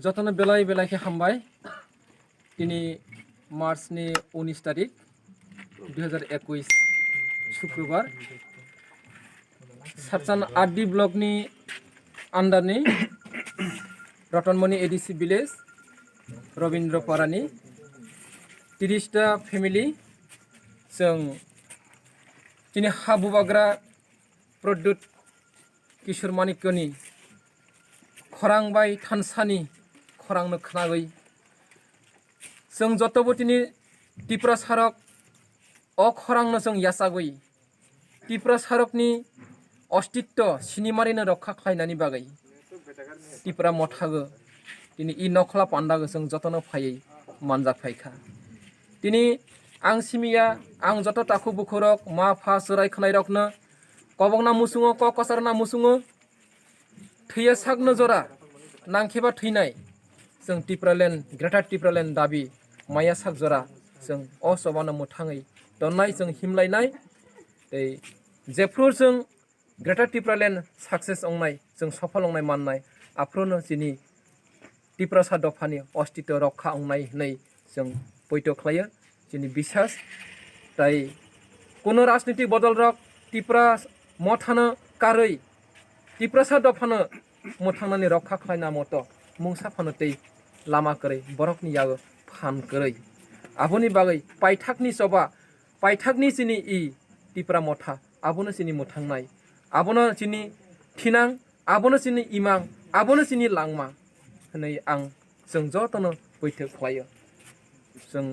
যতন বেলায় বেলাকে হামবাय তিনি मार्चनि 19 तारिख 2021 शुक्रबार सातसान आदि ब्लकनि आन्डारनि रतनमणि एडिसि विलेज रवीन्द्रपारानि 30टा फेमिलि जों दिनै हाबुबाग्रा प्रद्युत किशोर मानिक्यनि खरांबाय थानसानि खरांनो खोनागै जों जतबो दिनै त्रिपुरा सारक अखरांनो जों यासागै त्रिपुरा सारकनि अस्तित्व सिनिमारिनो रक्षा खालायनायनि बागै त्रिपुरा मथागो दिनै इ नखला पान्डागो जों जतनो फायै मानजा फायखा दिनै आं सिमिया आं जत ताखु बुखरक मा फा सराय खनायरकनो कबगना मुसुङो क कसारना मुसुङो थैया सागनो जरा नांखेबा थैनाय जों त्रिपुरालेण्ड ग्रेटार त्रिपुरालेण्ड दाबि माया साग जरा जों असबानो मोथाङै दननाय जों हिमलायनाय जेफ्रुर जों ग्रेटार त्रिपुरालेण्ड साक्सेस अंनाय जों सफल अंनाय माननाय आफ्रोनो जिनि त्रिपुरा सा दफानि अस्तित्व रक्षा अंनाय नै जों बैथ' खालायो जिनि बिसास ताई कोनो राजनीतिक बदल रक त्रिपुरा मथानो कारै त्रिपुरा सा दफानो मोथांनानै रक्षा खालायना मत मुंसा फानो तै लामा करै बरकनि यागो फान करै आबोनि बागै पाइथाकनि सभा पाइथाकनि जिनि इ त्रिपुरा मथा आबोनो जिनि मोथांनाय आबोनो जिनि थिनां आबोनो जिनि इमां आबोनो जिनि लांमा होनै आं जों जतनो बैथो खालायो जों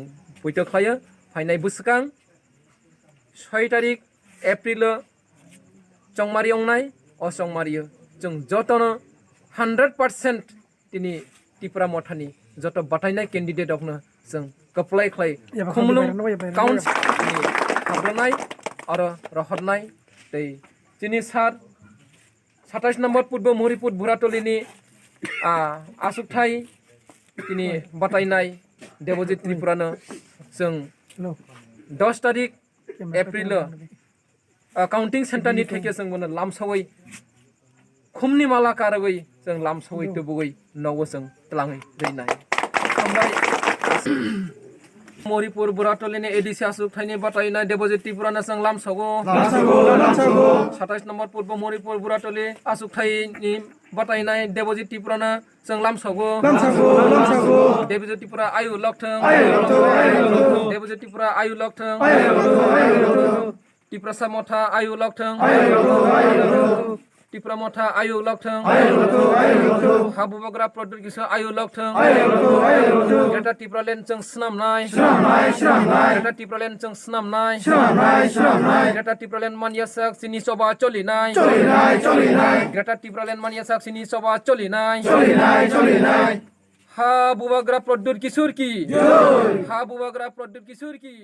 बैथो खालायो फायनाय बोसोरगां 6 तारिख एप्रिल चंमारि अंनाय असंमारियो जों जतनो 100% दिनै त्रिपुरा मथानि जत बाटायनाय कैंडिडेट अफनो जों कप्लाय खाय खुमलुं काउन्सिल हाबलांनाय आरो रहरनाय दै दिनै 27 नम्बर पूर्व मुरिपुर बुराटलिनि आसुकथाय दिनै बाटायनाय देवजित त्रिपुरानो जों 10 तारिख एप्रिल काउंटिंग सेंटरनि थेके जों मोनो लामसावै खुमनि माला कारगै जों लामसावै तबुगै नवो जों तलाङै दैनाय खामबाय मरिपुर बुराटलिनि एडिसि आसुकथायनि बाटायनाय देवजित त्रिपुरानो जों लामसावो 27 नम्बर पूर्व मरिपुर बुराटलि आसुकथायनि बाटायनाय देवजित त्रिपुरानो जों लामसावो देवजित त्रिपुरा आयु लक्थों देवजित त्रिपुरा आयु लक्थों त्रिपुरा सा मथा आयु लक्थों त्रिपुरा मथा आयु लक्थों हाबुबाग्रा प्रद्युत किशोर आयु लक्थों ग्रेटार त्रिपुरालेण्ड जों स्नामनाय ग्रेटार त्रिपुरालेण्ड जों स्नामनाय ग्रेटार त्रिपुरालेण्ड मानियासाक सिनि सभा चलिनाय ग्रेटार त्रिपुरालेण्ड मानियासाक सिनि सभा चलिनाय हाबुबाग्रा प्रद्युत किशोर की हाबुबाग्रा प्रद्युत किशोर की